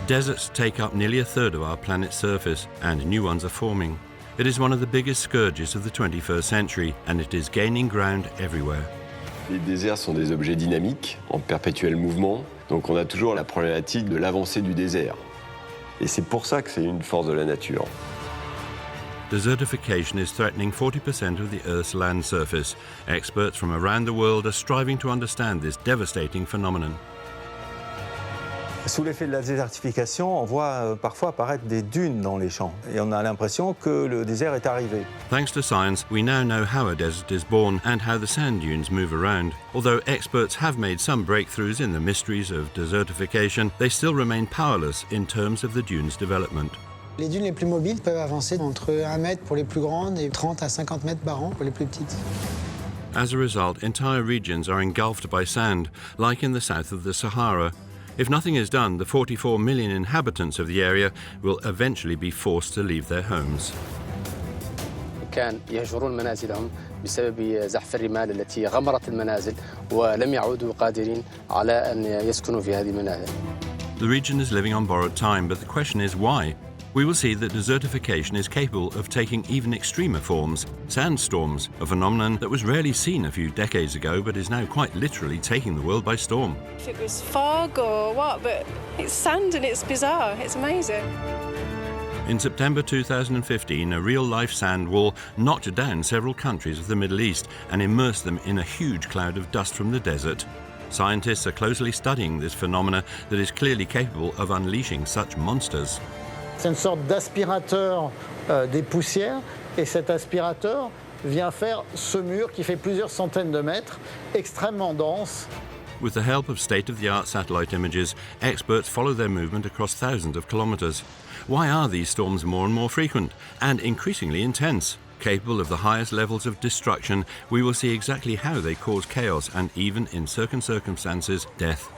Deserts take up nearly a third of our planet's surface, and new ones are forming. It is one of the biggest scourges of the 21st century, and it is gaining ground everywhere. Les déserts sont des objets dynamiques, en perpétuel mouvement, donc on a toujours la problématique de l'avancée du désert. Et c'est pour ça que c'est une force de la nature. Desertification is threatening 40% of the Earth's land surface. Experts from around the world are striving to understand this devastating phenomenon. Sous l'effet de la désertification, on voit parfois apparaître des dunes dans les champs et on a l'impression que le désert est arrivé. Thanks to science, we now know how a desert is born and how the sand dunes move around. Although experts have made some breakthroughs in the mysteries of desertification, they still remain powerless in terms of the dunes' development. Les dunes les plus mobiles peuvent avancer entre 1 mètre pour les plus grandes et 30 à 50 mètres par an pour les plus petites. As a result, entire regions are engulfed by sand, like in the south of the Sahara. If nothing is done, the 44 million inhabitants of the area will eventually be forced to leave their homes. كان يهجرون منازلهم بسبب زحف الرمال التي غمرت المنازل ولم يعودوا قادرين على أن يسكنوا في هذه المنازل. The region is living on borrowed time, but the question is why? We will see that desertification is capable of taking even extremer forms, sandstorms, a phenomenon that was rarely seen a few decades ago but is now quite literally taking the world by storm. If it was fog or what, but it's sand and it's bizarre, it's amazing. In September 2015, a real-life sand wall knocked down several countries of the Middle East and immersed them in a huge cloud of dust from the desert. Scientists are closely studying this phenomena that is clearly capable of unleashing such monsters. C'est une sorte d'aspirateur des poussières et cet aspirateur vient faire ce mur qui fait plusieurs centaines de mètres, extrêmement dense. With the help of state-of-the-art satellite images, experts follow their movement across thousands of kilometers. Why are these storms more and more frequent and increasingly intense? Capable of the highest levels of destruction, we will see exactly how they cause chaos and even, in certain circumstances, death.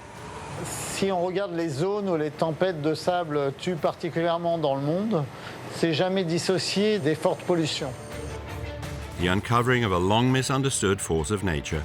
Si on regarde les zones où les tempêtes de sable tuent particulièrement dans le monde, c'est jamais dissocié des fortes pollutions. The uncovering of a long misunderstood force of nature.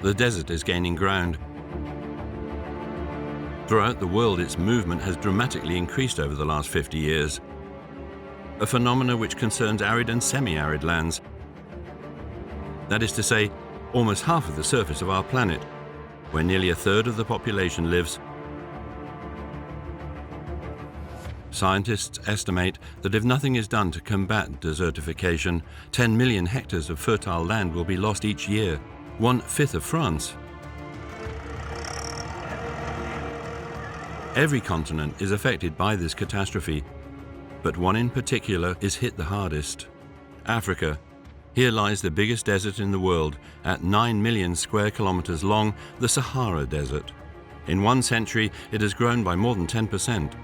The desert is gaining ground. Throughout the world, its movement has dramatically increased over the last 50 years. A phenomena which concerns arid and semi-arid lands. That is to say, almost half of the surface of our planet, where nearly a third of the population lives. Scientists estimate that if nothing is done to combat desertification, 10 million hectares of fertile land will be lost each year, 1/5 of France. Every continent is affected by this catastrophe, but one in particular is hit the hardest. Africa. Here lies the biggest desert in the world, at 9 million square kilometers long, the Sahara Desert. In 1 century, it has grown by more than 10%.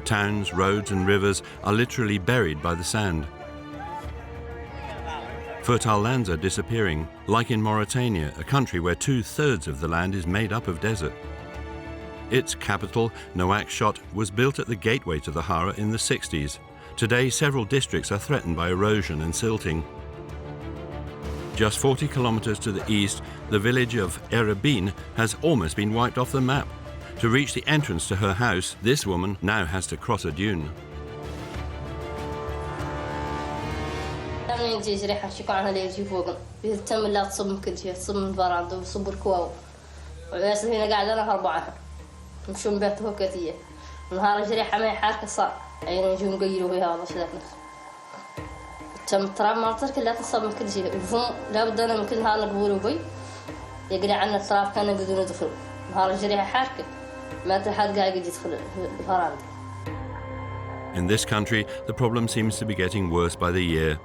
Towns, roads and rivers are literally buried by the sand. Fertile lands are disappearing, like in Mauritania, a country where 2/3 of the land is made up of desert. Its capital, Nouakchott, was built at the gateway to the Sahara in the 60s. Today, several districts are threatened by erosion and silting. Just 40 kilometers to the east, the village of Arid has almost been wiped off the map. To reach the entrance to her house, this woman now has to cross a dune. تم تراب مالتر كلها تصاب من كل شيء وفهم لا بدنا من كل هذا نقول بي يقرأ عنا التراب كان بدون يدخل نهار الجريحة حاركة ما تحد قاعد يدخل الفراند. In this country, the problem seems to be getting worse by the year.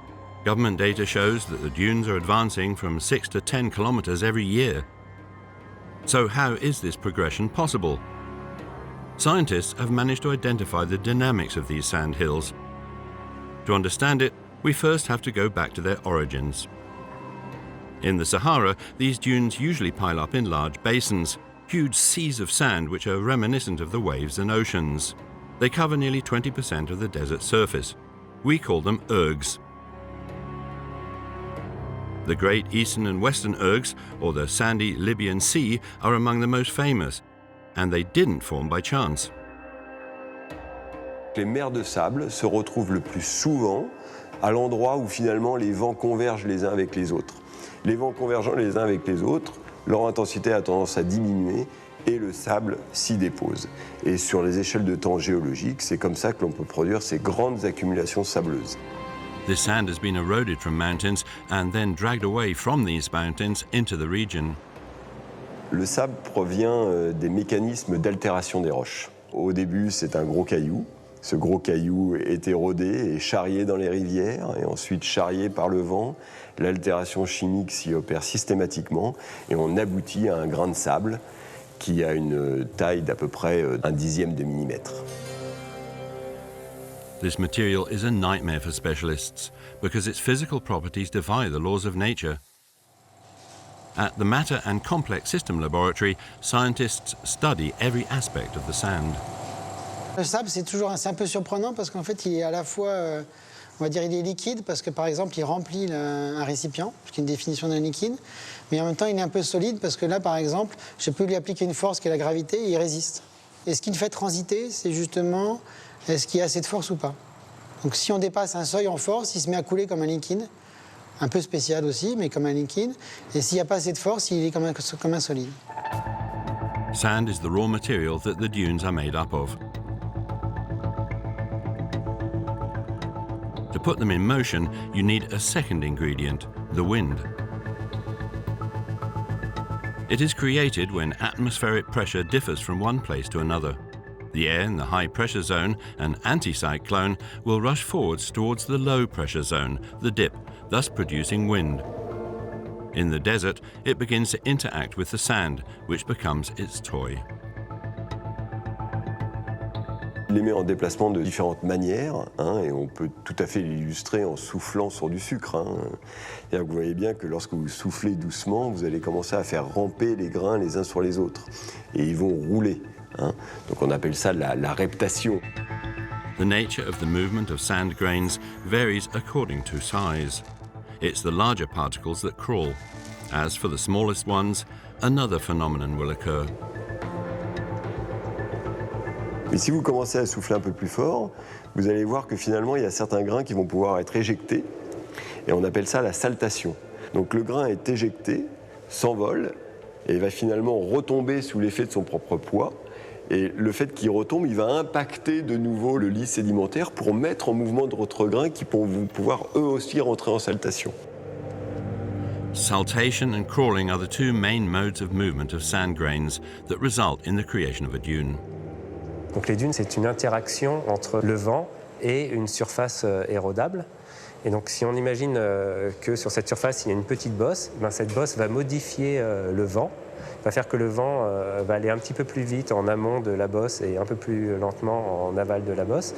Government data shows that the dunes are advancing from 6 to 10 kilometers every year. So how is this progression possible? Scientists have managed to identify the dynamics of these sand hills. To understand it, we first have to go back to their origins. In the Sahara, these dunes usually pile up in large basins, huge seas of sand which are reminiscent of the waves and oceans. They cover nearly 20% of the desert surface. We call them ergs. The Great Eastern and Western Ergs, or the sandy Libyan Sea, are among the most famous, and they didn't form by chance. Les mers de sable se retrouvent le plus souvent à l'endroit où finalement les vents convergent les uns avec les autres. Les vents convergeant les uns avec les autres, leur intensité a tendance à diminuer et le sable s'y dépose. Et sur les échelles de temps géologiques, c'est comme ça que l'on peut produire ces grandes accumulations sableuses. This sand has been eroded from mountains and then dragged away from these mountains into the region. Le sable provient des mécanismes d'altération des roches. Au début, c'est un gros caillou. Ce gros caillou est érodé et charrié dans les rivières et ensuite charrié par le vent. L'altération chimique s'y opère systématiquement et on aboutit à un grain de sable qui a une taille d'à peu près 1/10 de millimètre. This material is a nightmare for specialists because its physical properties defy the laws of nature. At the Matter and Complex System Laboratory, scientists study every aspect of the sand. Le sable, c'est un peu surprenant parce qu'en fait, il est à la fois, on va dire, il est liquide parce que, par exemple, il remplit un récipient, ce qui est une définition d'un liquide, mais en même temps, il est un peu solide parce que là, par exemple, je peux lui appliquer une force qui est la gravité et il résiste. Et ce qui le fait transiter, c'est justement, est-ce qu'il y a assez de force ou pas. Donc si on dépasse un seuil en force, il se met à couler comme un liquide, un peu spécial aussi, mais comme un liquide, et s'il n'y a pas assez de force, il est comme un solide. Sand is the raw material that the dunes are made up of. To put them in motion, you need a second ingredient, the wind. It is created when atmospheric pressure differs from one place to another. The air in the high pressure zone, an anticyclone, will rush forwards towards the low pressure zone, the dip, thus producing wind. In the desert, it begins to interact with the sand, which becomes its toy. Il les met en déplacement de différentes manières, et on peut tout à fait l'illustrer en soufflant sur du sucre. C'est-à-dire que vous voyez bien que lorsque vous soufflez doucement, vous allez commencer à faire ramper les grains les uns sur les autres. Et ils vont rouler. Donc on appelle ça la reptation. The nature of the movement of sand grains varies according to size. It's the larger particles that crawl. As for the smallest ones, another phenomenon will occur. Mais si vous commencez à souffler un peu plus fort, vous allez voir que finalement, il y a certains grains qui vont pouvoir être éjectés. Et on appelle ça la saltation. Donc le grain est éjecté, s'envole, et va finalement retomber sous l'effet de son propre poids. Et le fait qu'il retombe, il va impacter de nouveau le lit sédimentaire pour mettre en mouvement d'autres grains qui vont pouvoir eux aussi rentrer en saltation. Saltation and crawling are the two main modes of movement of sand grains that result in the creation of a dune. Donc les dunes, c'est une interaction entre le vent et une surface érodable. Et donc si on imagine que sur cette surface, il y a une petite bosse, cette bosse va modifier le vent, va faire que le vent va aller un petit peu plus vite en amont de la bosse et un peu plus lentement en aval de la bosse.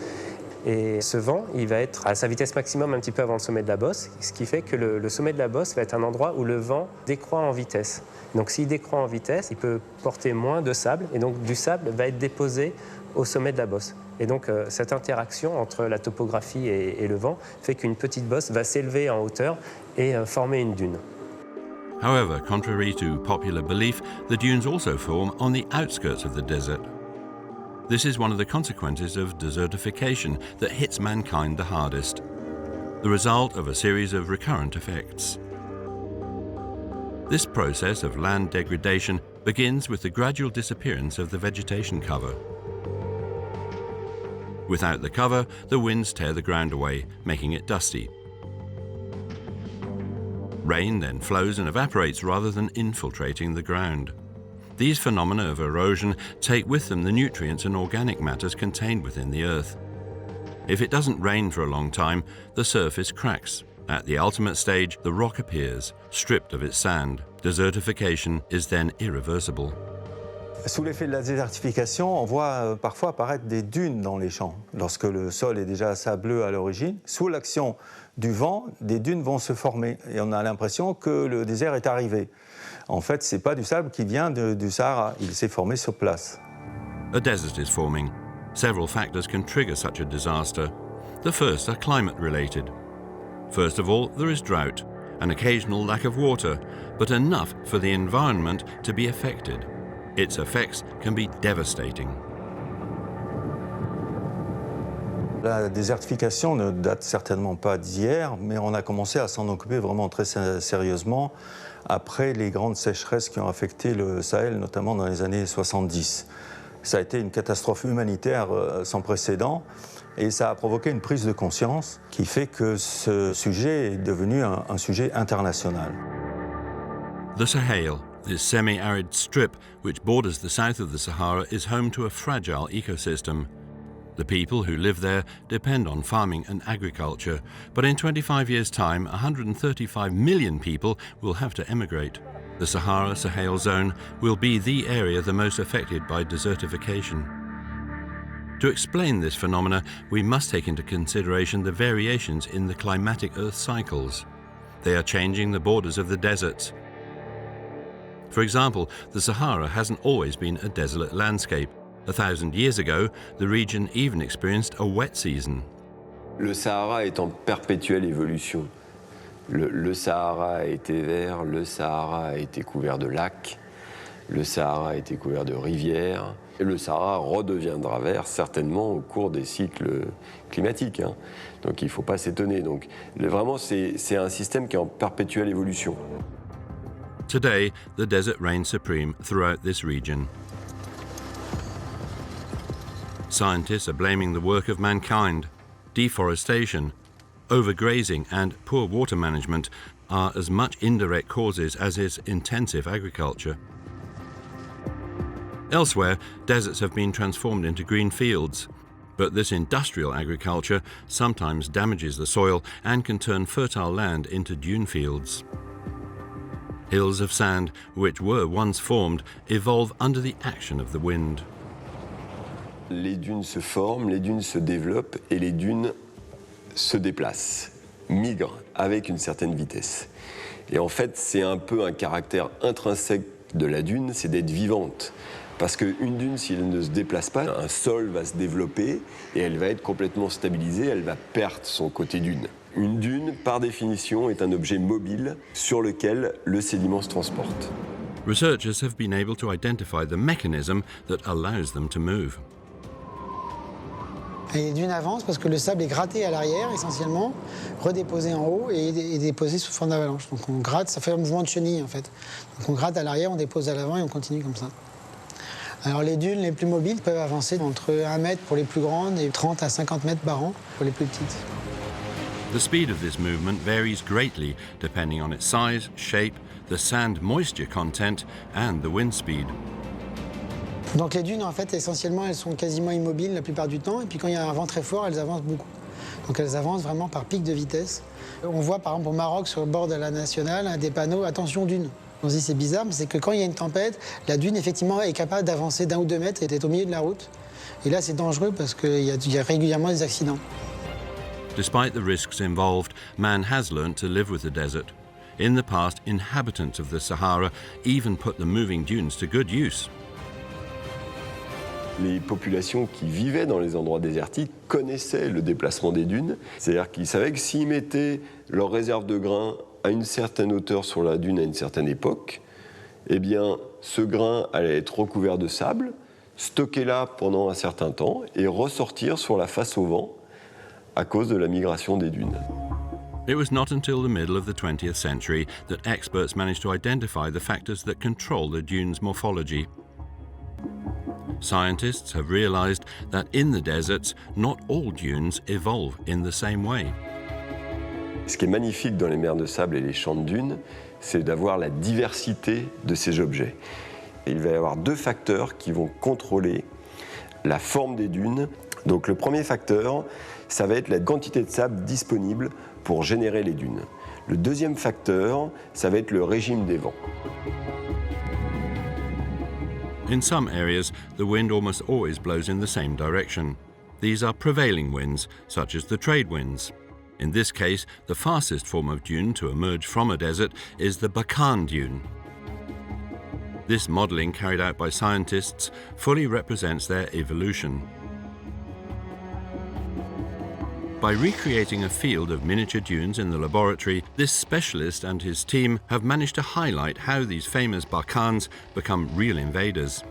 Et ce vent, il va être à sa vitesse maximum un petit peu avant le sommet de la bosse, ce qui fait que le sommet de la bosse va être un endroit où le vent décroît en vitesse. Donc s'il décroît en vitesse, il peut porter moins de sable, et donc du sable va être déposé au sommet de la bosse. Et donc cette interaction entre la topographie et le vent fait qu'une petite bosse va s'élever en hauteur et former une dune. However, contrary to popular belief, the dunes also form on the outskirts of the desert. This is one of the consequences of desertification that hits mankind the hardest, the result of a series of recurrent effects. This process of land degradation begins with the gradual disappearance of the vegetation cover. Without the cover, the winds tear the ground away, making it dusty. Rain then flows and evaporates rather than infiltrating the ground. These phenomena of erosion take with them the nutrients and organic matters contained within the earth. If it doesn't rain for a long time, the surface cracks. At the ultimate stage, the rock appears, stripped of its sand. Desertification is then irreversible. Sous l'effet de la désertification, on voit parfois apparaître des dunes dans les champs. Lorsque le sol est déjà sableux à l'origine, sous l'action du vent, des dunes vont se former. Et on a l'impression que le désert est arrivé. En fait, ce n'est pas du sable qui vient du Sahara, il s'est formé sur place. A desert is forming. Several factors can trigger such a disaster. The first are climate-related. First of all, there is drought, an occasional lack of water, but enough for the environment to be affected. Its effects can be devastating. La désertification ne date certainement pas d'hier, mais on a commencé à s'en occuper vraiment très sérieusement après les grandes sécheresses qui ont affecté le Sahel, notamment dans les années 70. Ça a été une catastrophe humanitaire sans précédent et ça a provoqué une prise de conscience qui fait que ce sujet est devenu un sujet international. The Sahel, this semi-arid strip which borders the south of the Sahara, is home to a fragile ecosystem. The people who live there depend on farming and agriculture, but in 25 years' time, 135 million people will have to emigrate. The Sahara-Sahel zone will be the area the most affected by desertification. To explain this phenomena, we must take into consideration the variations in the climatic Earth cycles. They are changing the borders of the deserts. For example, the Sahara hasn't always been a desolate landscape. 1,000 years ago, the region even experienced a wet season. Le Sahara est en perpétuelle évolution. Le Sahara a été vert, le Sahara a été couvert de lacs, le Sahara a été couvert de rivières, et le Sahara redeviendra vert certainement au cours des cycles climatiques. Hein. Donc il ne faut pas s'étonner. Donc vraiment, c'est un système qui est en perpétuelle évolution. Today, the desert reigns supreme throughout this region. Scientists are blaming the work of mankind. Deforestation, overgrazing and poor water management are as much indirect causes as is intensive agriculture. Elsewhere, deserts have been transformed into green fields, but this industrial agriculture sometimes damages the soil and can turn fertile land into dune fields. Hills of sand, which were once formed, evolve under the action of the wind. Les dunes se forment, les dunes se développent et les dunes se déplacent, migrent avec une certaine vitesse. Et en fait, c'est un peu un caractère intrinsèque de la dune, c'est d'être vivante. Parce qu'une dune, si elle ne se déplace pas, un sol va se développer et elle va être complètement stabilisée, elle va perdre son côté dune. Une dune, par définition, est un objet mobile sur lequel le sédiment se transporte. Researchers have been able to identify the mechanism that allows them to move. Et les dunes avancent parce que le sable est gratté à l'arrière essentiellement, redéposé en haut et déposé sous forme d'avalanche. Donc on gratte, ça fait un mouvement de chenille en fait. Donc on gratte à l'arrière, on dépose à l'avant et on continue comme ça. Alors les dunes les plus mobiles peuvent avancer entre 1 mètre pour les plus grandes et 30 à 50 mètres par an pour les plus petites. The speed of this movement varies greatly depending on its size, shape, the sand moisture content and the wind speed. Donc les dunes, en fait, essentiellement, elles sont quasiment immobiles la plupart du temps. Et puis quand il y a un vent très fort, elles avancent beaucoup. Donc elles avancent vraiment par pic de vitesse. On voit par exemple au Maroc, sur le bord de la nationale, des panneaux « Attention dune ». On se dit c'est bizarre, mais c'est que quand il y a une tempête, la dune, effectivement, est capable d'avancer d'1 ou 2 mètres et d'être au milieu de la route. Et là, c'est dangereux parce qu'il y a régulièrement des accidents. Despite the risks involved, man has learnt to live with the desert. In the past, inhabitants of the Sahara even put the moving dunes to good use. Les populations qui vivaient dans les endroits désertiques connaissaient le déplacement des dunes. C'est-à-dire qu'ils savaient que s'ils mettaient leur réserve de grains à une certaine hauteur sur la dune à une certaine époque, eh bien, ce grain allait être recouvert de sable, stocké là pendant un certain temps et ressortir sur la face au vent à cause de la migration des dunes. It was not until the middle of the 20th century that experts managed to identify the factors that control the dune's morphology. Scientists have realized that in the deserts, not all dunes evolve in the same way. Ce qui est magnifique dans les mers de sable et les champs de dunes, c'est d'avoir la diversité de ces objets. Et il va y avoir 2 facteurs qui vont contrôler la forme des dunes Donc le premier facteur, ça va être la quantité de sable disponible pour générer les dunes. Le deuxième facteur, ça va être le régime des vents. In some areas, the wind almost always blows in the same direction. These are prevailing winds, such as the trade winds. In this case, the fastest form of dune to emerge from a desert is the Bakan dune. This modelling carried out by scientists fully represents their evolution. By recreating a field of miniature dunes in the laboratory, this specialist and his team have managed to highlight how these famous Bakans become real invaders.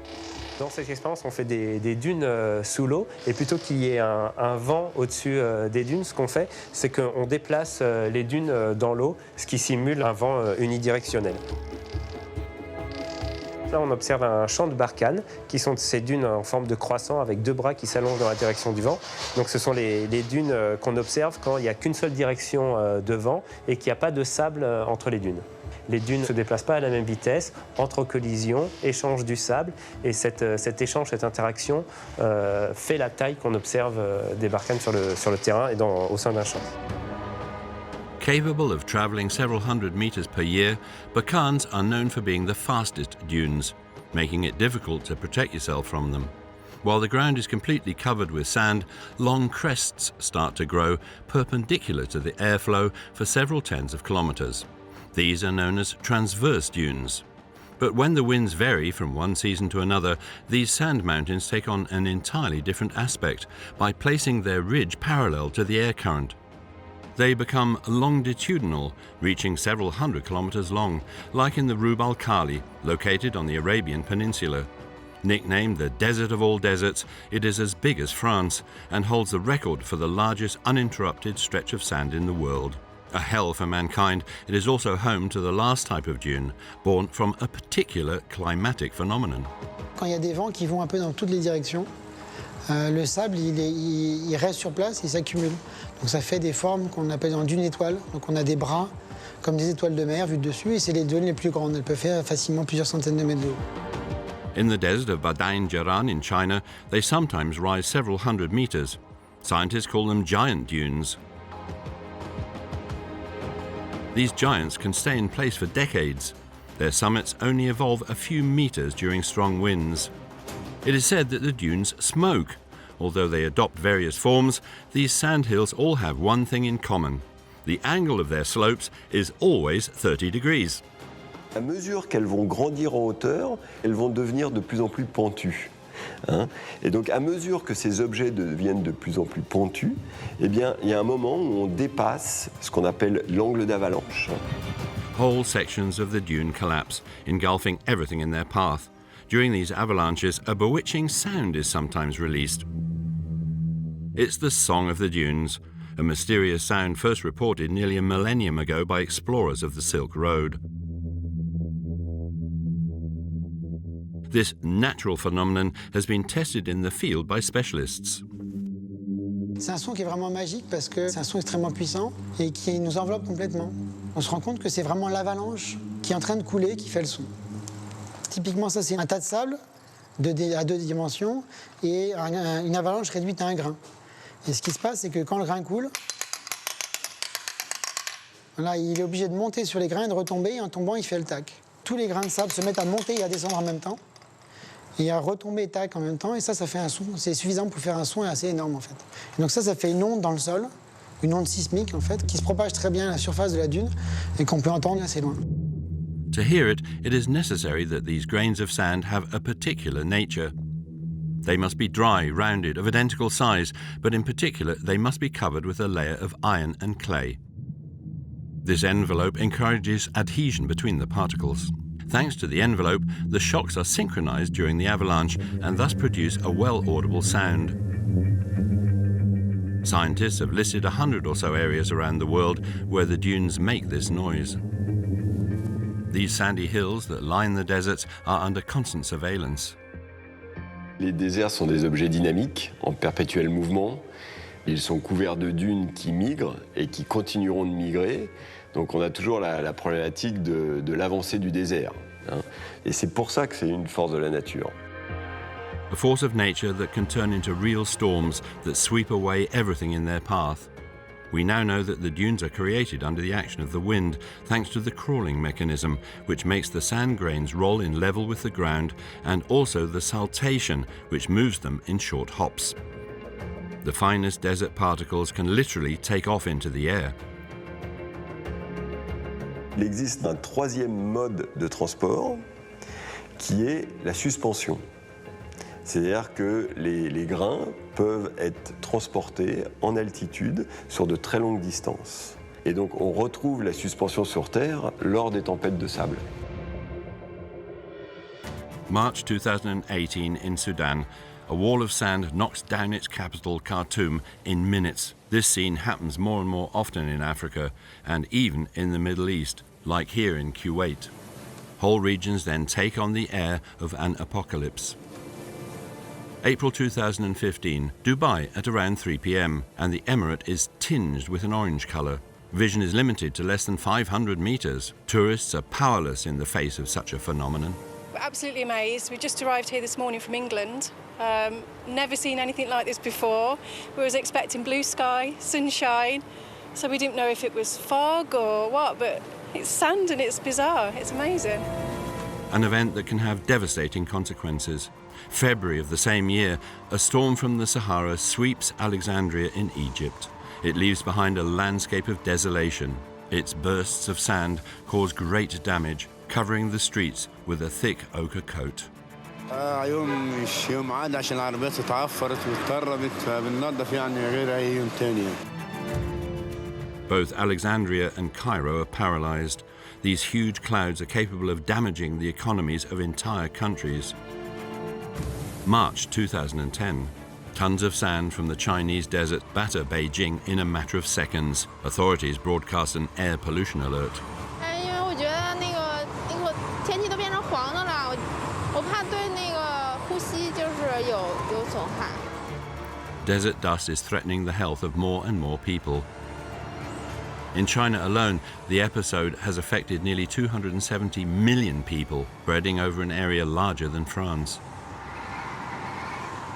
Dans cette expérience, on fait des dunes sous l'eau, et plutôt qu'il y ait un vent au-dessus des dunes, ce qu'on fait, c'est qu'on déplace les dunes dans l'eau, ce qui simule un vent unidirectionnel. Là, on observe un champ de barkhane, qui sont ces dunes en forme de croissant avec deux bras qui s'allongent dans la direction du vent. Donc ce sont les dunes qu'on observe quand il n'y a qu'une seule direction de vent et qu'il n'y a pas de sable entre les dunes. Les dunes ne se déplacent pas à la même vitesse, entrent en collision, échangent du sable, et cet échange, cette interaction fait la taille qu'on observe des barkhanes sur le terrain et au sein d'un champ. Capable of travelling several hundred meters per year, Bakans are known for being the fastest dunes, making it difficult to protect yourself from them. While the ground is completely covered with sand, long crests start to grow perpendicular to the airflow for several tens of kilometers. These are known as transverse dunes. But when the winds vary from one season to another, these sand mountains take on an entirely different aspect by placing their ridge parallel to the air current. They become longitudinal, reaching several hundred kilometers long, like in the Rub al-Khali, located on the Arabian Peninsula. Nicknamed the desert of all deserts, it is as big as France and holds the record for the largest uninterrupted stretch of sand in the world. A hell for mankind, it is also home to the last type of dune, born from a particular climatic phenomenon. Quand il y a des vents qui vont un peu dans toutes les directions, le sable, il reste sur place, il s'accumule. Donc ça fait des formes qu'on appelle en dune étoile. Donc on a des bras comme des étoiles de mer vues de dessus, et c'est les dunes les plus grandes. Elles peuvent faire facilement plusieurs centaines de mètres de haut. In the desert of Badain Jaran in China, they sometimes rise several hundred meters. Scientists call them giant dunes. These giants can stay in place for decades. Their summits only evolve a few meters during strong winds. It is said that the dunes smoke. Although they adopt various forms, these sandhills all have one thing in common. The angle of their slopes is always 30 degrees. À mesure qu'elles vont grandir en hauteur, elles vont devenir de plus en plus pentues. Et donc à mesure que ces objets deviennent de plus en plus pentus, eh bien, il y a un moment où on dépasse ce qu'on appelle l'angle d'avalanche. Whole sections of the dune collapse, engulfing everything in their path. During these avalanches, a bewitching sound is sometimes released. It's the song of the dunes, a mysterious sound first reported nearly a millennium ago by explorers of the Silk Road. This natural phenomenon has been tested in the field by specialists. C'est un son qui est vraiment magique parce que c'est un son extrêmement puissant et qui nous enveloppe complètement. On se rend compte que c'est vraiment l'avalanche qui est en train de couler qui fait le son. Typiquement, ça, c'est un tas de sable à deux dimensions et une avalanche réduite à un grain. Et ce qui se passe, c'est que quand le grain coule, voilà, il est obligé de monter sur les grains et de retomber, et en tombant, il fait le tac. Tous les grains de sable se mettent à monter et à descendre en même temps, et à retomber et tac en même temps, et ça fait un son. C'est suffisant pour faire un son assez énorme, en fait. Et donc ça fait une onde dans le sol, une onde sismique, en fait, qui se propage très bien à la surface de la dune et qu'on peut entendre assez loin. To hear it, it is necessary that these grains of sand have a particular nature. They must be dry, rounded, of identical size, but in particular, they must be covered with a layer of iron and clay. This envelope encourages adhesion between the particles. Thanks to the envelope, the shocks are synchronized during the avalanche and thus produce a well-audible sound. Scientists have listed 100 or so areas around the world where the dunes make this noise. These sandy hills that line the deserts are under constant surveillance. Les déserts sont des objets dynamiques, en perpétuel mouvement. Ils sont couverts de dunes qui migrent et qui continueront de migrer. Donc on a toujours la problématique de l'avancée du désert. Et c'est pour ça que c'est une force de la nature. a force of nature that can turn into real storms that sweep away everything in their path. We now know that the dunes are created under the action of the wind, thanks to the crawling mechanism, which makes the sand grains roll in level with the ground, and also the saltation, which moves them in short hops. The finest desert particles can literally take off into the air. Il existe un troisième mode de transport qui est la suspension. C'est-à-dire que les grains peuvent être transportés en altitude sur de très longues distances. Et donc on retrouve la suspension sur Terre lors des tempêtes de sable. March 2018 in Sudan, a wall of sand knocks down its capital, Khartoum, in minutes. This scene happens more and more often in Africa and even in the Middle East, like here in Kuwait. Whole regions then take on the air of an apocalypse. April 2015, Dubai at around 3 p.m. and the emirate is tinged with an orange colour. Vision is limited to less than 500 metres. Tourists are powerless in the face of such a phenomenon. We're absolutely amazed. We just arrived here this morning from England. Never seen anything like this before. We was expecting blue sky, sunshine, so we didn't know if it was fog or what, but it's sand and it's bizarre. It's amazing. An event that can have devastating consequences. February of the same year, a storm from the Sahara sweeps Alexandria in Egypt. It leaves behind a landscape of desolation. Its bursts of sand cause great damage, covering the streets with a thick ochre coat. يوم مش يوم عادي عشان العربيات اتعفرت واتكربت فبننظف يعني غير أي يوم تاني. Both Alexandria and Cairo are paralyzed. These huge clouds are capable of damaging the economies of entire countries. March 2010. Tons of sand from the Chinese desert batter Beijing in a matter of seconds. Authorities broadcast an air pollution alert. Desert dust is threatening the health of more and more people. In China alone, the episode has affected nearly 270 million people, spreading over an area larger than France.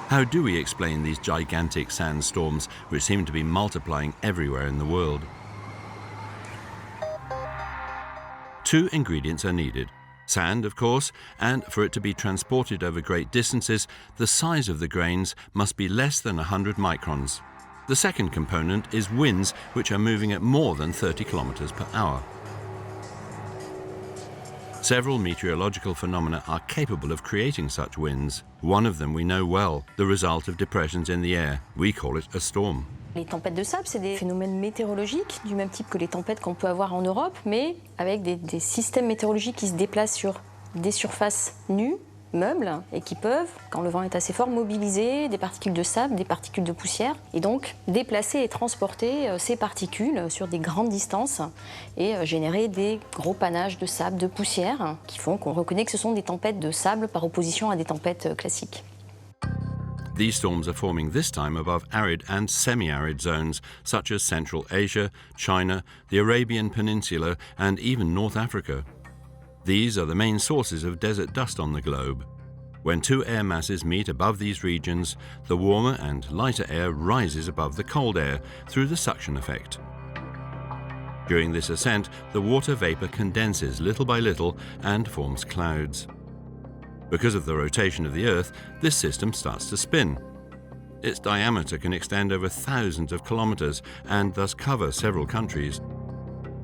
How do we explain these gigantic sandstorms, which seem to be multiplying everywhere in the world? Two ingredients are needed. Sand, of course, and for it to be transported over great distances, the size of the grains must be less than 100 microns. The second component is winds, which are moving at more than 30 kilometers per hour. Several meteorological phenomena are capable of creating such winds. One of them we know well, the result of depressions in the air. We call it a storm. Les tempêtes de sable, c'est des phénomènes météorologiques du même type que les tempêtes qu'on peut avoir en Europe, mais avec des systèmes météorologiques qui se déplacent sur des surfaces nues, meubles, et qui peuvent, quand le vent est assez fort, mobiliser des particules de sable, des particules de poussière, et donc déplacer et transporter ces particules sur des grandes distances et générer des gros panaches de sable, de poussière, qui font qu'on reconnaît que ce sont des tempêtes de sable par opposition à des tempêtes classiques. These storms are forming this time above arid and semi-arid zones, such as Central Asia, China, the Arabian Peninsula, and even North Africa. These are the main sources of desert dust on the globe. When two air masses meet above these regions, the warmer and lighter air rises above the cold air through the suction effect. During this ascent, the water vapor condenses little by little and forms clouds. Because of the rotation of the Earth, this system starts to spin. Its diameter can extend over thousands of kilometers and thus cover several countries.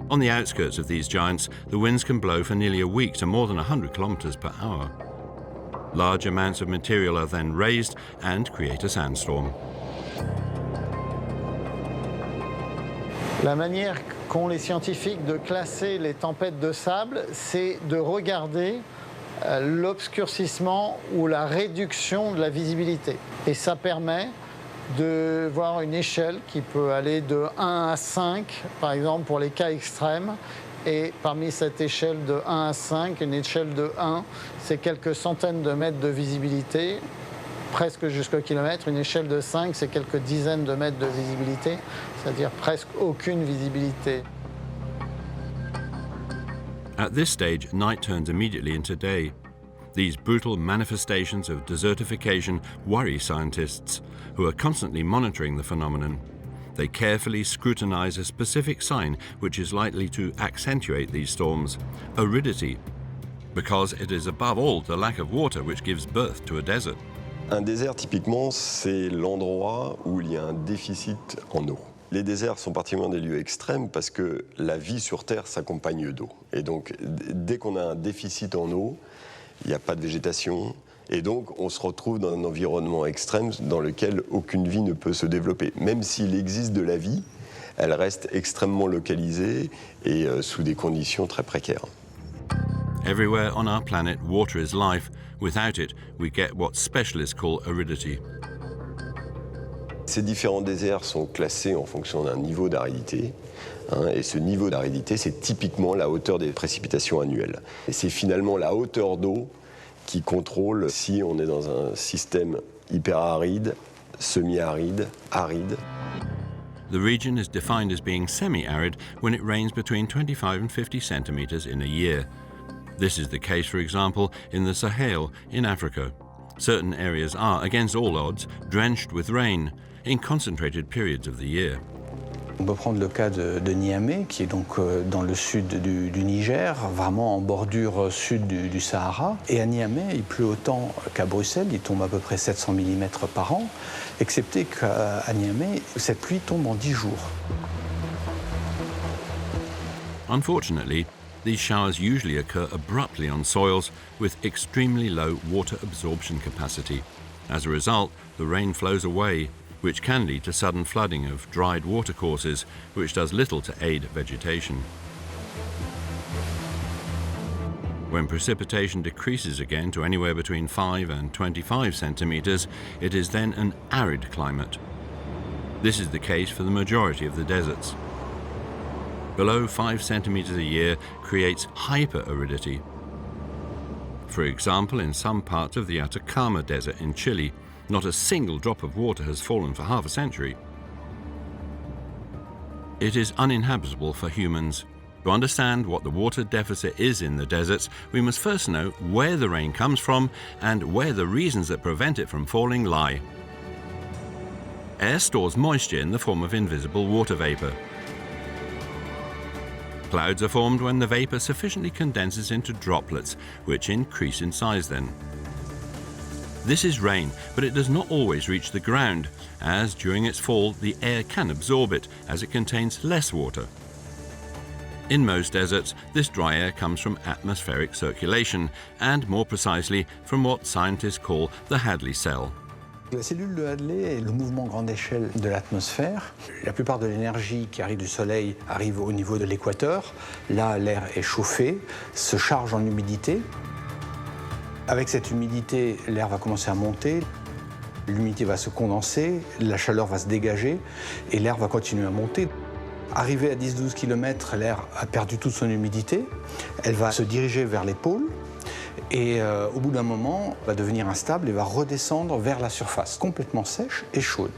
On the outskirts of these giants, the winds can blow for nearly a week to more than 100 kilometers per hour. Large amounts of material are then raised and create a sandstorm. La manière qu'ont les scientifiques de classer les tempêtes de sable, c'est de regarder l'obscurcissement ou la réduction de la visibilité. Et ça permet de voir une échelle qui peut aller de 1 à 5, par exemple pour les cas extrêmes. Et parmi cette échelle de 1 à 5, une échelle de 1, c'est quelques centaines de mètres de visibilité, presque jusqu'au kilomètre. Une échelle de 5, c'est quelques dizaines de mètres de visibilité, c'est-à-dire presque aucune visibilité. At this stage, night turns immediately into day. These brutal manifestations of desertification worry scientists, who are constantly monitoring the phenomenon. They carefully scrutinize a specific sign which is likely to accentuate these storms, aridity, because it is above all the lack of water which gives birth to a desert. Un désert, typiquement, c'est l'endroit où il y a un déficit en eau. Les déserts sont particulièrement des lieux extrêmes parce que la vie sur Terre s'accompagne d'eau. Et donc, dès qu'on a un déficit en eau, il n'y a pas de végétation. Et donc, on se retrouve dans un environnement extrême dans lequel aucune vie ne peut se développer. Même s'il existe de la vie, elle reste extrêmement localisée et sous des conditions très précaires. Everywhere on our planet, water is life. Without it, we get what specialists call aridity. Ces différents déserts sont classés en fonction d'un niveau d'aridité. Et ce niveau d'aridité, c'est typiquement la hauteur des précipitations annuelles. Et c'est finalement la hauteur d'eau qui contrôle si on est dans un système hyperaride, semi-aride, aride. The region is defined as being semi-arid when it rains between 25 and 50 centimeters in a year. This is the case, for example, in the Sahel in Africa. Certain areas are, against all odds, drenched with rain in concentrated periods of the year. On peut prendre le cas de Niamey, qui est donc dans le sud du Niger, vraiment en bordure sud du Sahara. Et à Niamey, il pleut autant qu'à Bruxelles, il tombe à peu près 700 mm par an, excepté qu'à Niamey, cette pluie tombe en 10 jours. Unfortunately, these showers usually occur abruptly on soils with extremely low water absorption capacity. As a result, the rain flows away, which can lead to sudden flooding of dried watercourses, which does little to aid vegetation. When precipitation decreases again to anywhere between 5 and 25 centimeters, it is then an arid climate. This is the case for the majority of the deserts. Below 5 centimeters a year creates hyperaridity. For example, in some parts of the Atacama Desert in Chile, not a single drop of water has fallen for half a century. It is uninhabitable for humans. To understand what the water deficit is in the deserts, we must first know where the rain comes from and where the reasons that prevent it from falling lie. Air stores moisture in the form of invisible water vapor. Clouds are formed when the vapor sufficiently condenses into droplets, which increase in size then. This is rain, but it does not always reach the ground, as during its fall the air can absorb it, as it contains less water. In most deserts, this dry air comes from atmospheric circulation, and more precisely from what scientists call the Hadley cell. La cellule de Hadley est le mouvement grande échelle de l'atmosphère. La plupart de l'énergie qui arrive du Soleil arrive au niveau de l'équateur. Là, l'air est chauffé, se charge en humidité. Avec cette humidité, l'air va commencer à monter. L'humidité va se condenser, la chaleur va se dégager et l'air va continuer à monter. Arrivé à 10-12 km, l'air a perdu toute son humidité. Elle va se diriger vers les pôles. Et au bout d'un moment, va devenir instable et va redescendre vers la surface, complètement sèche et chaude.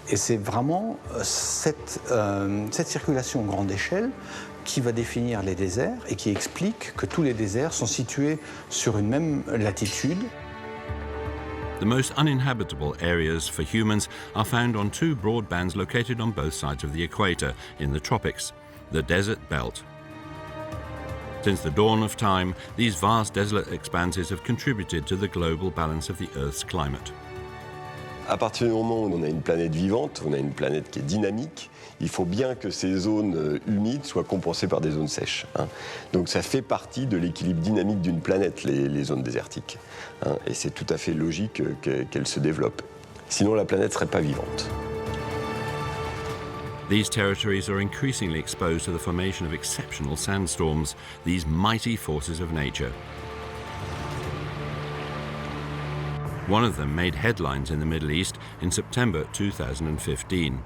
Et c'est vraiment cette circulation grande échelle qui va définir les déserts et qui explique que tous les déserts sont situés sur une même latitude. The most uninhabitable areas for humans are found on two broad bands located on both sides of the equator in the tropics, the desert belt. Since the dawn of time, these vast desolate expanses have contributed to the global balance of the Earth's climate. À partir du moment où on a une planète vivante, on a une planète qui est dynamique, il faut bien que ces zones humides soient compensées par des zones sèches. Donc ça fait partie de l'équilibre dynamique d'une planète, les zones désertiques. Et c'est tout à fait logique qu'elles se développent. Sinon la planète ne serait pas vivante. These territories are increasingly exposed to the formation of exceptional sandstorms, these mighty forces of nature. One of them made headlines in the Middle East in September 2015.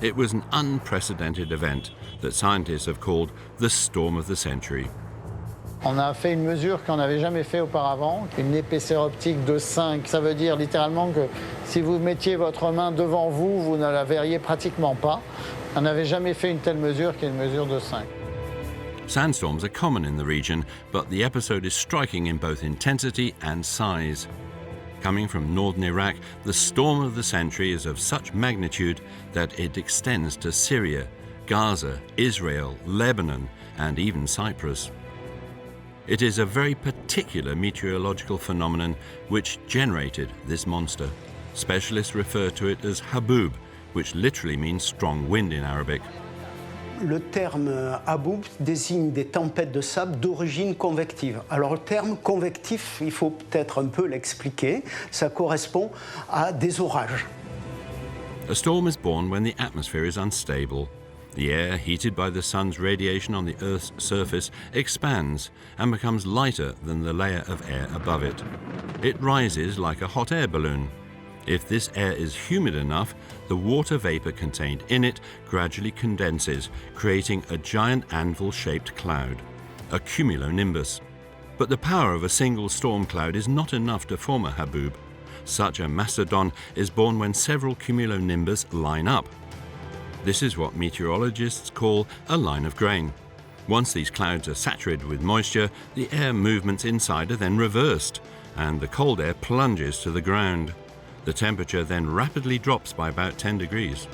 It was an unprecedented event that scientists have called the storm of the century. On a fait une mesure qu'on n'avait jamais fait auparavant, une épaisseur optique de 5. Ça veut dire littéralement que si vous mettiez votre main devant vous, vous ne la verriez pratiquement pas. On n'avait jamais fait une telle mesure qui est une mesure de 5. Sandstorms are common in the region, but the episode is striking in both intensity and size. Coming from northern Iraq, the storm of the century is of such magnitude that it extends to Syria, Gaza, Israel, Lebanon, and even Cyprus. It is a very particular meteorological phenomenon which generated this monster. Specialists refer to it as Haboob, which literally means strong wind in Arabic. Le terme Haboob désigne des tempêtes de sable d'origine convective. Alors le terme convectif, il faut peut-être un peu l'expliquer, ça correspond à des orages. A storm is born when the atmosphere is unstable. The air, heated by the sun's radiation on the Earth's surface, expands and becomes lighter than the layer of air above it. It rises like a hot air balloon. If this air is humid enough, the water vapor contained in it gradually condenses, creating a giant anvil-shaped cloud, a cumulonimbus. But the power of a single storm cloud is not enough to form a haboob. Such a mastodon is born when several cumulonimbus line up. This is what meteorologists call a line of grain. Once these clouds are saturated with moisture, the air movements inside are then reversed, and the cold air plunges to the ground. The temperature then rapidly drops by about 10 degrees.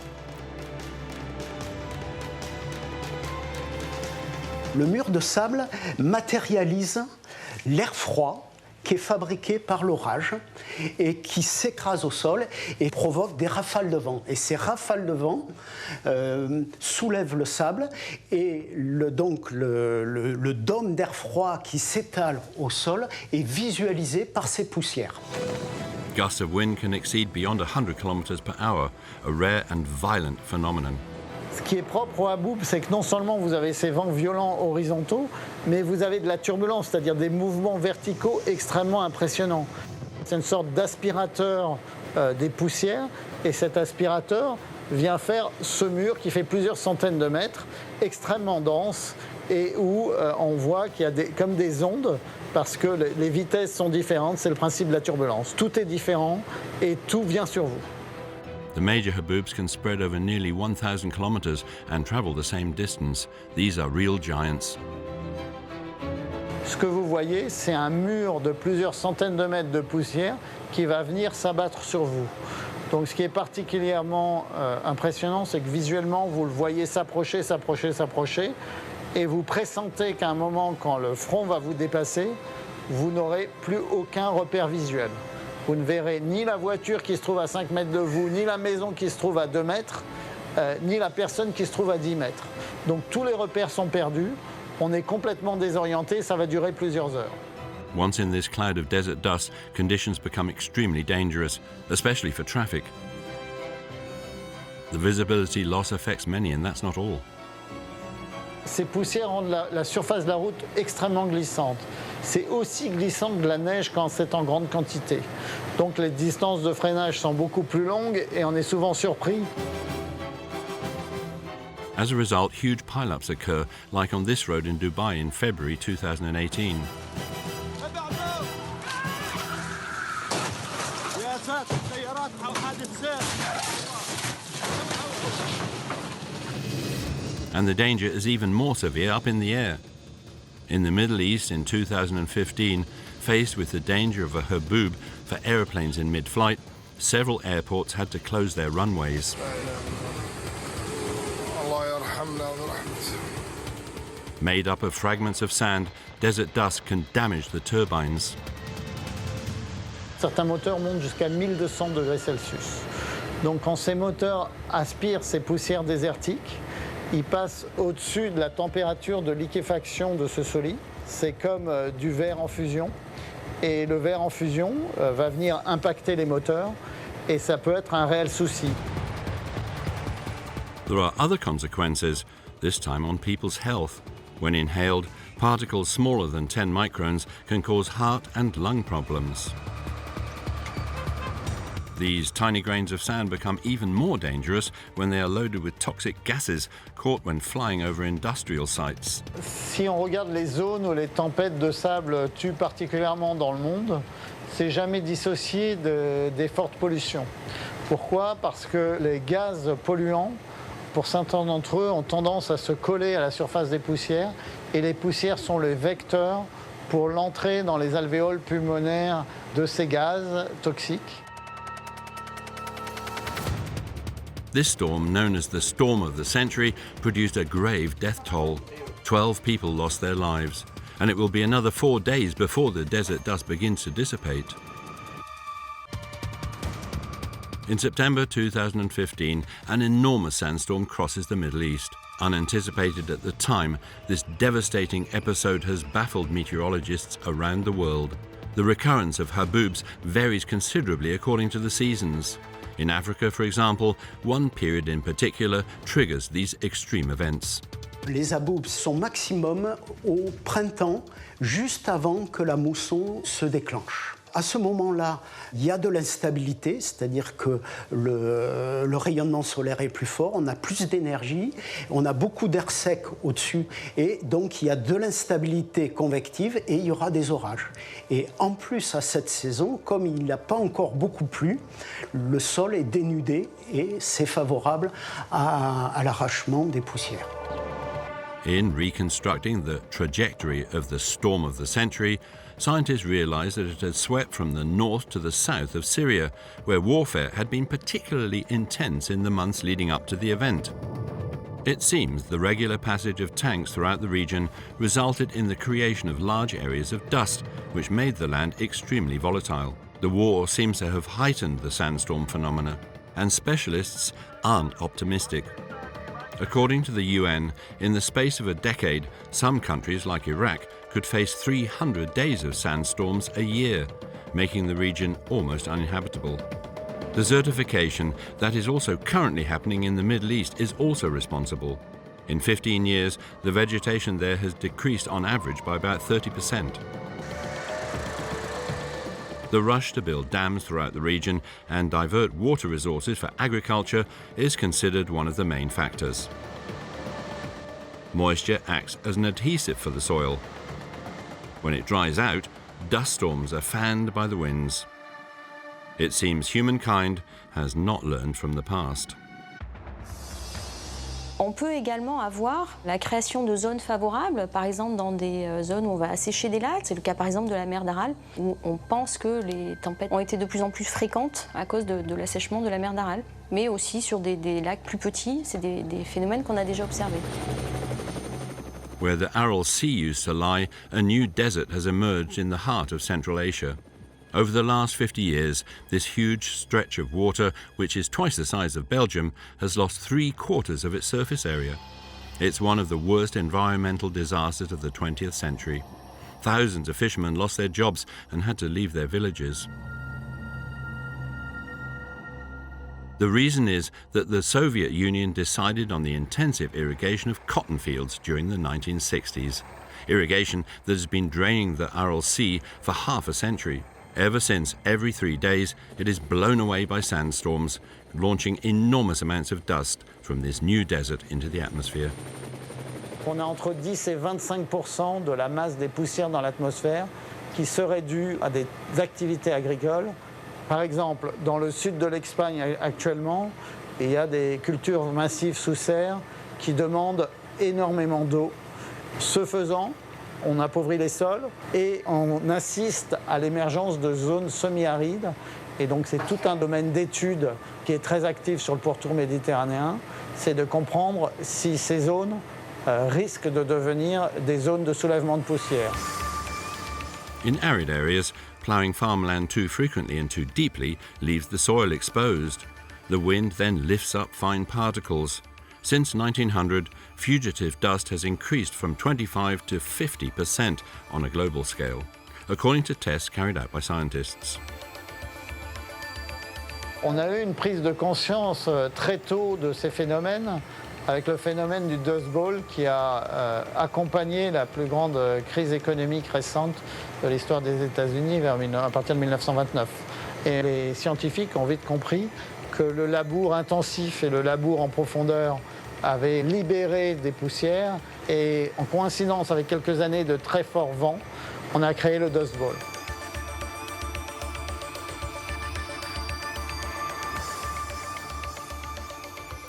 Le mur de sable matérialise l'air froid qui est fabriqué par l'orage et qui s'écrase au sol et provoque des rafales de vent. Et ces rafales de vent soulèvent le sable et le dôme d'air froid qui s'étale au sol est visualisé par ces poussières. Gusts of wind can exceed beyond 100 km per hour, a rare and violent phenomenon. Ce qui est propre au Haboob, c'est que non seulement vous avez ces vents violents horizontaux, mais vous avez de la turbulence, c'est-à-dire des mouvements verticaux extrêmement impressionnants. C'est une sorte d'aspirateur des poussières, et cet aspirateur vient faire ce mur qui fait plusieurs centaines de mètres, extrêmement dense, et où on voit qu'il y a comme des ondes, parce que les vitesses sont différentes, c'est le principe de la turbulence. Tout est différent et tout vient sur vous. The major haboobs can spread over nearly 1,000 kilometers and travel the same distance. These are real giants. Ce que vous voyez, c'est un mur de plusieurs centaines de mètres de poussière qui va venir s'abattre sur vous. Donc ce qui est particulièrement impressionnant, c'est que visuellement, vous le voyez s'approcher, s'approcher, s'approcher, et vous pressentez qu'à un moment, quand le front va vous dépasser, vous n'aurez plus aucun repère visuel. Vous ne verrez ni la voiture qui se trouve à 5 mètres de vous, ni la maison qui se trouve à 2 mètres, ni la personne qui se trouve à 10 mètres. Donc tous les repères sont perdus, on est complètement désorienté, ça va durer plusieurs heures. Once in this cloud of desert dust, conditions become extremely dangerous, especially for traffic. The visibility loss affects many, and that's not all. Ces poussières rendent la surface de la route extrêmement glissante. C'est aussi glissant que de la neige quand c'est en grande quantité. Donc les distances de freinage sont beaucoup plus longues et on est souvent surpris. As a result, huge pileups occur, like on this road in Dubai in February 2018. And the danger is even more severe up in the air. In the Middle East in 2015, faced with the danger of a haboob for aeroplanes in mid-flight, several airports had to close their runways. Made up of fragments of sand, desert dust can damage the turbines. Certains moteurs montent jusqu'à 1200 degrés Celsius. Donc quand ces moteurs aspirent ces poussières désertiques, ils passent au-dessus de la température de liquéfaction de ce solide. C'est comme du verre en fusion. Et le verre en fusion va venir impacter les moteurs et ça peut être un réel souci. There are other consequences, this time on people's health. When inhaled, particles smaller than 10 microns can cause heart and lung problems. These tiny grains of sand become even more dangerous when they are loaded with toxic gases caught when flying over industrial sites. Si on regarde les zones où les tempêtes de sable tuent particulièrement dans le monde, c'est jamais dissocié des fortes pollutions. Pourquoi ? Parce que les gaz polluants, pour certains d'entre eux, ont tendance à se coller à la surface des poussières et les poussières sont les vecteurs pour l'entrée dans les alvéoles pulmonaires de ces gaz toxiques. This storm, known as the storm of the century, produced a grave death toll. 12 people lost their lives, and it will be another 4 days before the desert dust begins to dissipate. In September 2015, an enormous sandstorm crosses the Middle East. Unanticipated at the time, this devastating episode has baffled meteorologists around the world. The recurrence of Haboobs varies considerably according to the seasons. In Africa, for example, one period in particular triggers these extreme events. Les Haboobs sont maximum au printemps, juste avant que la mousson se déclenche. À ce moment-là, il y a de l'instabilité, c'est-à-dire que le rayonnement solaire est plus fort, on a plus d'énergie, on a beaucoup d'air sec au-dessus, et donc il y a de l'instabilité convective et il y aura des orages. Et en plus, à cette saison, comme il n'a pas encore beaucoup plu, le sol est dénudé et c'est favorable à l'arrachement des poussières. In reconstructing the trajectory of the storm of the century, scientists realized that it had swept from the north to the south of Syria, where warfare had been particularly intense in the months leading up to the event. It seems the regular passage of tanks throughout the region resulted in the creation of large areas of dust, which made the land extremely volatile. The war seems to have heightened the sandstorm phenomena, and specialists aren't optimistic. According to the UN, in the space of a decade, some countries like Iraq could face 300 days of sandstorms a year, making the region almost uninhabitable. Desertification, that is also currently happening in the Middle East, is also responsible. In 15 years, the vegetation there has decreased on average by about 30%. The rush to build dams throughout the region and divert water resources for agriculture is considered one of the main factors. Moisture acts as an adhesive for the soil. When it dries out, dust storms are fanned by the winds. It seems humankind has not learned from the past. On peut également avoir la création de zones favorables, par exemple dans des zones où on va assécher des lacs. C'est le cas par exemple de la mer d'Aral, où on pense que les tempêtes ont été de plus en plus fréquentes à cause de l'assèchement de la mer d'Aral. Mais aussi sur des lacs plus petits, c'est des phénomènes qu'on a déjà observés. Where the Aral Sea used to lie, a new desert has emerged in the heart of Central Asia. Over the last 50 years, this huge stretch of water, which is twice the size of Belgium, has lost 3/4 of its surface area. It's one of the worst environmental disasters of the 20th century. Thousands of fishermen lost their jobs and had to leave their villages. The reason is that the Soviet Union decided on the intensive irrigation of cotton fields during the 1960s. Irrigation that has been draining the Aral Sea for half a century. Ever since, every 3 days, it is blown away by sandstorms, launching enormous amounts of dust from this new desert into the atmosphere. On a entre 10 et 25% de la masse des poussières dans l'atmosphère qui serait due à des activités agricoles. Par exemple, dans le sud de l'Espagne actuellement, il y a des cultures massives sous serre qui demandent énormément d'eau. Ce faisant, on appauvrit les sols et on assiste à l'émergence de zones semi-arides. Et donc c'est tout un domaine d'étude qui est très actif sur le pourtour méditerranéen. C'est de comprendre si ces zones risquent de devenir des zones de soulèvement de poussière. In arid areas, ploughing farmland too frequently and too deeply leaves the soil exposed. The wind then lifts up fine particles. Since 1900, fugitive dust has increased from 25 to 50% on a global scale, according to tests carried out by scientists. On a eu une prise de conscience très tôt de ces phénomènes, avec le phénomène du Dust Bowl qui a accompagné la plus grande crise économique récente de l'histoire des États-Unis à partir de 1929. Et les scientifiques ont vite compris que le labour intensif et le labour en profondeur avaient libéré des poussières et en coïncidence avec quelques années de très forts vents, on a créé le Dust Bowl.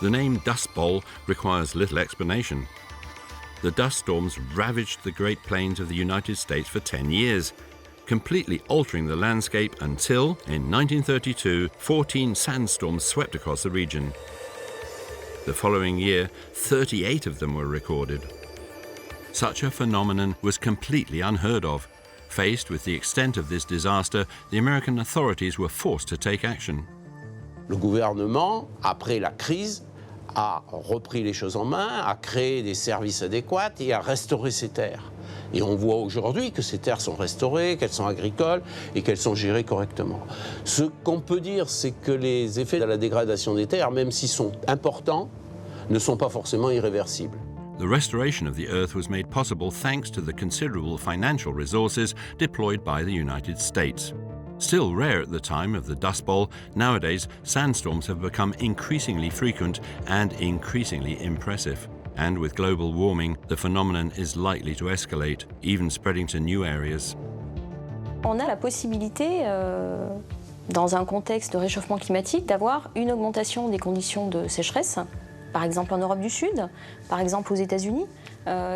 The name Dust Bowl requires little explanation. the dust storms ravaged the Great Plains of the United States for 10 years, completely altering the landscape until, in 1932, 14 sandstorms swept across the region. The following year, 38 of them were recorded. Such a phenomenon was completely unheard of. Faced with the extent of this disaster, the American authorities were forced to take action. Le gouvernement, après la crise, a repris les choses en main, a créé des services adéquats et a restauré ces terres. Et on voit aujourd'hui que ces terres sont restaurées, qu'elles sont agricoles et qu'elles sont gérées correctement. Ce qu'on peut dire, c'est que les effets de la dégradation des terres, même s'ils sont importants, ne sont pas forcément irréversibles. The restoration of the Earth was made possible thanks to the considerable financial resources deployed by the United States. Still rare at the time of the Dust Bowl, nowadays sandstorms have become increasingly frequent and increasingly impressive. And with global warming, the phenomenon is likely to escalate, even spreading to new areas. On a la possibilité, dans un contexte de réchauffement climatique, d'avoir une augmentation des conditions de sécheresse, par exemple en Europe du Sud, par exemple aux États-Unis,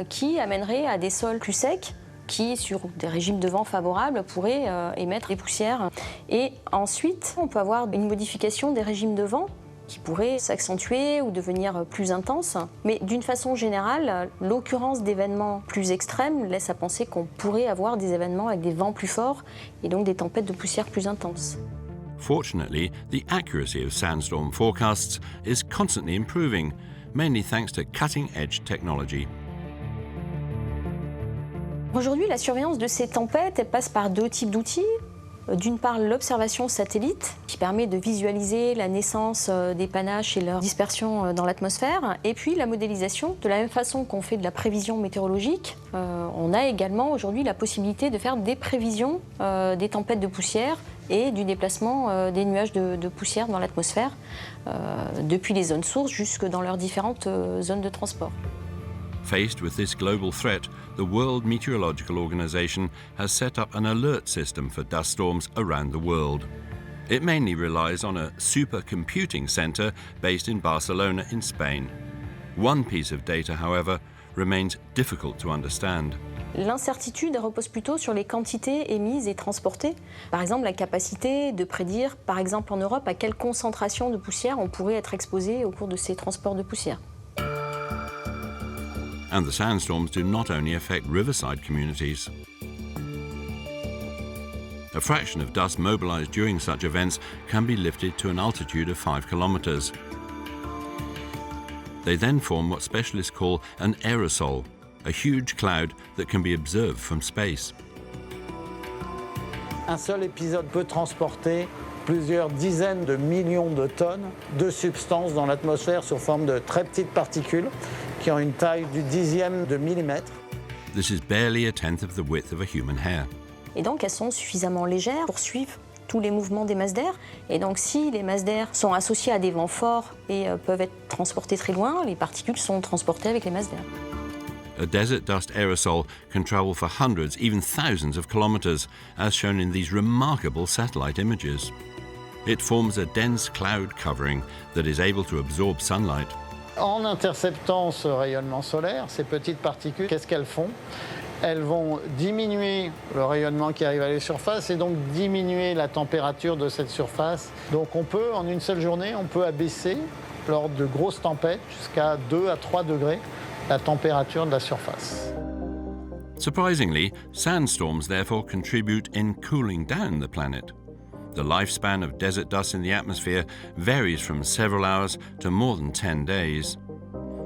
qui amènerait à des sols plus secs, qui, sur des régimes de vent favorables, pourraient émettre des poussières. Et ensuite, on peut avoir une modification des régimes de vent qui pourraient s'accentuer ou devenir plus intenses. Mais d'une façon générale, l'occurrence d'événements plus extrêmes laisse à penser qu'on pourrait avoir des événements avec des vents plus forts et donc des tempêtes de poussière plus intenses. Fortunately, the accuracy of sandstorm forecasts is constantly improving, mainly thanks to cutting-edge technology. Aujourd'hui, la surveillance de ces tempêtes, elle passe par deux types d'outils. D'une part, l'observation satellite, qui permet de visualiser la naissance des panaches et leur dispersion dans l'atmosphère. Et puis la modélisation, de la même façon qu'on fait de la prévision météorologique, on a également aujourd'hui la possibilité de faire des prévisions des tempêtes de poussière et du déplacement des nuages de poussière dans l'atmosphère, depuis les zones sources jusque dans leurs différentes zones de transport. Faced with this global threat, the World Meteorological Organization has set up an alert system for dust storms around the world. It mainly relies on a supercomputing center based in Barcelona in Spain. One piece of data, however, remains difficult to understand. L'incertitude repose plutôt sur les quantités émises et transportées. Par exemple, la capacité de prédire, par exemple en Europe, à quelle concentration de poussière on pourrait être exposé au cours de ces transports de poussière. And the sandstorms do not only affect riverside communities. A fraction of dust mobilized during such events can be lifted to an altitude of 5 kilometers. They then form what specialists call an aerosol, a huge cloud that can be observed from space. Un seul épisode peut transporter plusieurs dizaines de millions de tonnes de substances dans l'atmosphère sous forme de très petites particules qui ont une taille du dixième de millimètre. This is barely a tenth of the width of a human hair. Et donc elles sont suffisamment légères pour suivre tous les mouvements des masses d'air. Et donc si les masses d'air sont associées à des vents forts et peuvent être transportées très loin, les particules sont transportées avec les masses d'air. A desert dust aerosol can travel for hundreds, even thousands of kilometers, as shown in these remarkable satellite images. It forms a dense cloud covering that is able to absorb sunlight. En interceptant ce rayonnement solaire, ces petites particules, qu'est-ce qu'elles font? Elles vont diminuer le rayonnement qui arrive à la surface et donc diminuer la température de cette surface. Donc on peut, en une seule journée, on peut abaisser, lors de grosses tempêtes, jusqu'à 2 à 3 degrés, la température de la surface. Surprisingly, sandstorms therefore contribute in cooling down the planet. The lifespan of desert dust in the atmosphere varies from several hours to more than 10 days.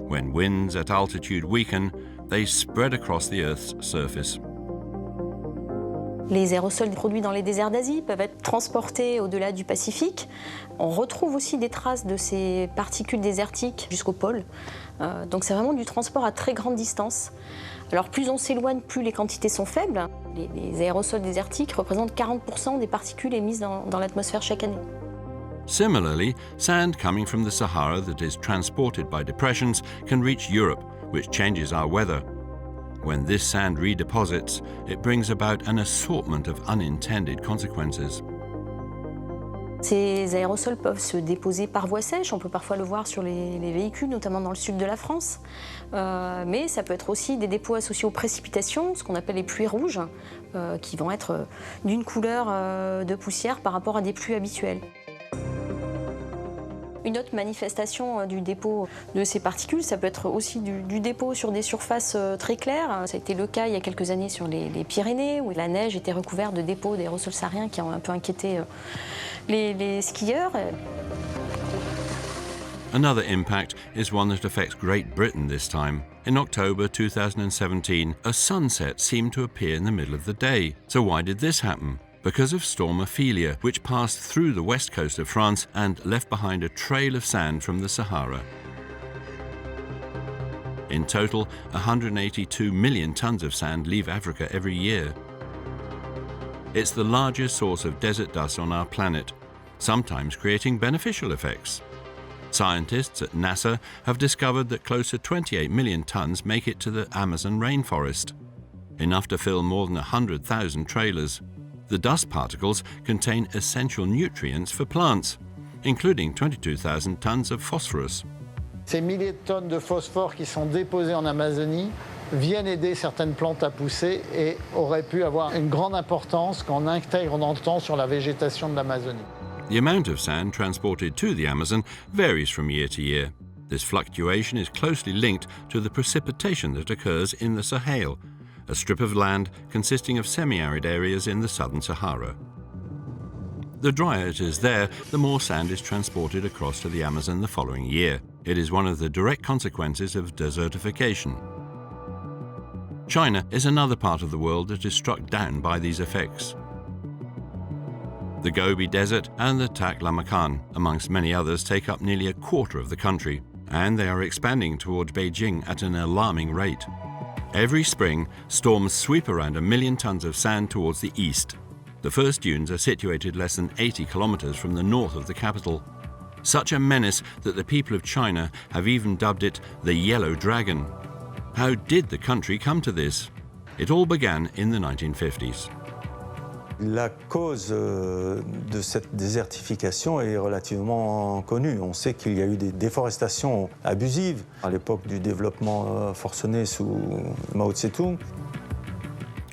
When winds at altitude weaken, they spread across the Earth's surface. Les aérosols produits dans les déserts d'Asie peuvent être transportés au-delà du Pacifique. On retrouve aussi des traces de ces particules désertiques jusqu'au pôle. Donc c'est vraiment du transport à très grande distance. Alors plus on s'éloigne, plus les quantités sont faibles. Les aérosols désertiques représentent 40% des particules émises dans l'atmosphère chaque année. Similarly, sand coming from the Sahara that is transported by depressions can reach Europe, which changes our weather. When this sand redeposits, it brings about an assortment of unintended consequences. Ces aérosols peuvent se déposer par voie sèche, on peut parfois le voir sur les véhicules, notamment dans le sud de la France. Mais ça peut être aussi des dépôts associés aux précipitations, ce qu'on appelle les pluies rouges, qui vont être d'une couleur de poussière par rapport à des pluies habituelles. Une autre manifestation du dépôt de ces particules, ça peut être aussi du dépôt sur des surfaces très claires. Ça a été le cas il y a quelques années sur les Pyrénées, où la neige était recouverte de dépôts d'aérosols sahariens qui ont un peu inquiété les skieurs. Another impact is one that affects Great Britain this time. In October 2017, a sunset seemed to appear in the middle of the day. So why did this happen? Because of storm Ophelia, which passed through the west coast of France and left behind a trail of sand from the Sahara. In total, 182 million tons of sand leave Africa every year. It's the largest source of desert dust on our planet, sometimes creating beneficial effects. Scientists at NASA have discovered that close to 28 million tons make it to the Amazon rainforest, enough to fill more than 100,000 trailers. The dust particles contain essential nutrients for plants, including 22,000 tons of phosphorus. Ces milliers de tonnes de phosphore qui sont déposées en Amazonie viennent aider certaines plantes à pousser et auraient pu avoir une grande importance quand on intègre dans le temps sur la végétation de l'Amazonie. The amount of sand transported to the Amazon varies from year to year. This fluctuation is closely linked to the precipitation that occurs in the Sahel, a strip of land consisting of semi-arid areas in the southern Sahara. The drier it is there, the more sand is transported across to the Amazon the following year. It is one of the direct consequences of desertification. China is another part of the world that is struck down by these effects. The Gobi Desert and the Taklamakan, amongst many others, take up nearly a quarter of the country, and they are expanding towards Beijing at an alarming rate. Every spring, storms sweep around 1 million tons of sand towards the east. The first dunes are situated less than 80 kilometers from the north of the capital. Such a menace that the people of China have even dubbed it the Yellow Dragon. How did the country come to this? It all began in the 1950s. La cause de cette désertification est relativement connue. On sait qu'il y a eu des déforestations abusives à l'époque du développement forcené sous Mao Tse-tung.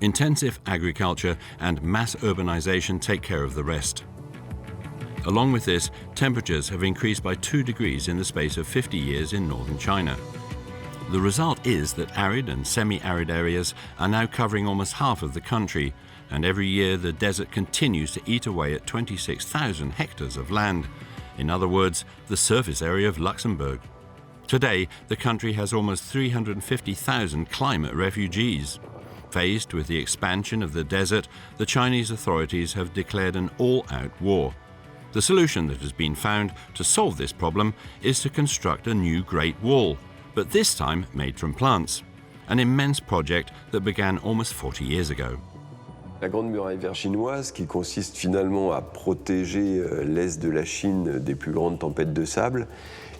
Intensive agriculture and mass urbanization take care of the rest. Along with this, temperatures have increased by 2 degrees in the space of 50 years in northern China. The result is that arid and semi-arid areas are now covering almost half of the country, and every year the desert continues to eat away at 26,000 hectares of land. In other words, the surface area of Luxembourg. Today, the country has almost 350,000 climate refugees. Faced with the expansion of the desert, the Chinese authorities have declared an all-out war. The solution that has been found to solve this problem is to construct a new Great Wall, but this time made from plants, an immense project that began almost 40 years ago. La Grande Muraille verte chinoise, qui consiste finalement à protéger l'est de la Chine des plus grandes tempêtes de sable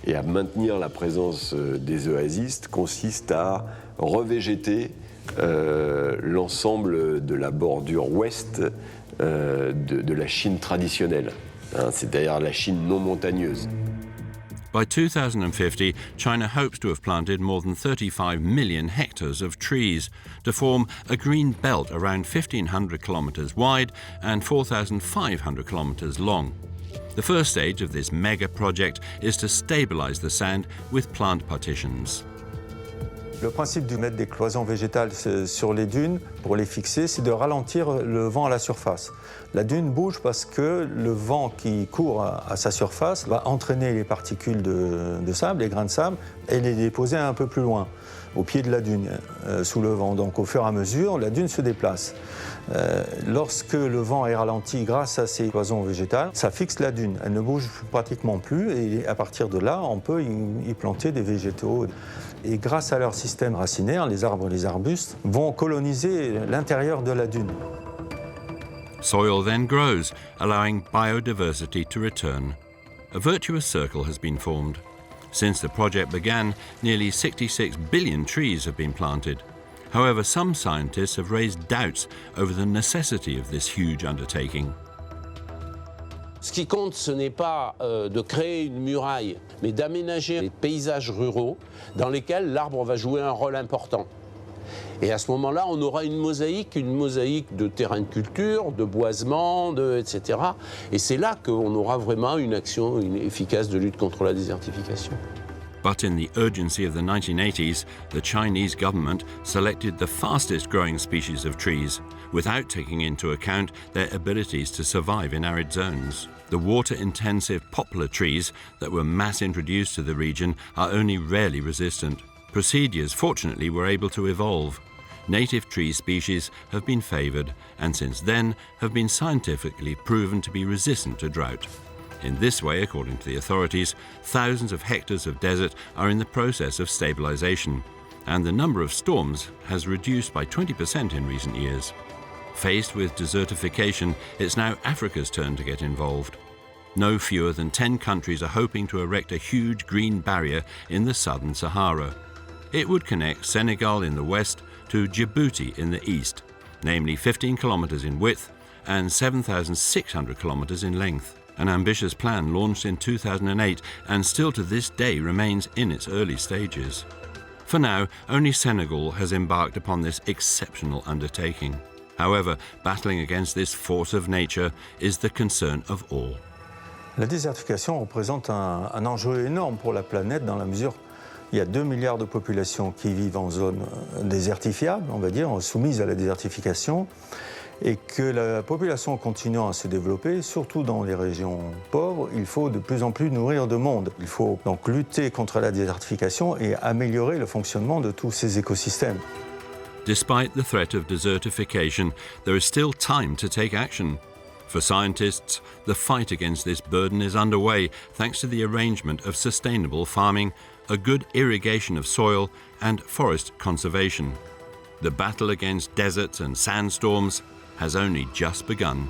et à maintenir la présence des oasis, consiste à revégéter l'ensemble de la bordure ouest de la Chine traditionnelle, c'est-à-dire la Chine non montagneuse. By 2050, China hopes to have planted more than 35 million hectares of trees to form a green belt around 1,500 kilometers wide and 4,500 kilometers long. The first stage of this mega project is to stabilize the sand with plant partitions. Le principe de mettre des cloisons végétales sur les dunes pour les fixer, c'est de ralentir le vent à la surface. La dune bouge parce que le vent qui court à sa surface va entraîner les particules de sable, les grains de sable, et les déposer un peu plus loin, au pied de la dune, sous le vent. Donc au fur et à mesure, la dune se déplace. Lorsque le vent est ralenti grâce à ces cloisons végétales, ça fixe la dune. Elle ne bouge pratiquement plus et à partir de là, on peut y planter des végétaux. Et grâce à leur système racinaire, les arbres et les arbustes vont coloniser l'intérieur de la dune. Soil then grows, allowing biodiversity to return. A virtuous circle has been formed. Since the project began, nearly 66 billion trees have been planted. However, some scientists have raised doubts over the necessity of this huge undertaking. Ce qui compte, ce n'est pas de créer une muraille, mais d'aménager les paysages ruraux dans lesquels l'arbre va jouer un rôle important. Et à ce moment-là, on aura une mosaïque de terrains de culture, de boisement, etc. Et c'est là qu'on aura vraiment une action efficace de lutte contre la désertification. But in the urgency of the 1980s, the Chinese government selected the fastest growing species of trees, without taking into account their abilities to survive in arid zones. The water-intensive poplar trees that were mass introduced to the region are only rarely resistant. Procedures, fortunately, were able to evolve. Native tree species have been favoured, and since then have been scientifically proven to be resistant to drought. In this way, according to the authorities, thousands of hectares of desert are in the process of stabilisation, and the number of storms has reduced by 20% in recent years. Faced with desertification, it's now Africa's turn to get involved. No fewer than 10 countries are hoping to erect a huge green barrier in the southern Sahara. It would connect Senegal in the west to Djibouti in the east, namely 15 kilometres in width and 7,600 kilometres in length. An ambitious plan launched in 2008 and still to this day remains in its early stages. For now, only Senegal has embarked upon this exceptional undertaking. However, battling against this force of nature is the concern of all. La désertification représente un enjeu énorme pour la planète dans la mesure il y a 2 milliards de populations qui vivent en zone désertifiable, on va dire, soumises à la désertification, et que la population continuant à se développer, surtout dans les régions pauvres, il faut de plus en plus nourrir de monde. Il faut donc lutter contre la désertification et améliorer le fonctionnement de tous ces écosystèmes. Despite the threat of desertification, there is still time to take action. For scientists, the fight against this burden is underway thanks to the arrangement of sustainable farming, a good irrigation of soil, and forest conservation. The battle against deserts and sandstorms has only just begun.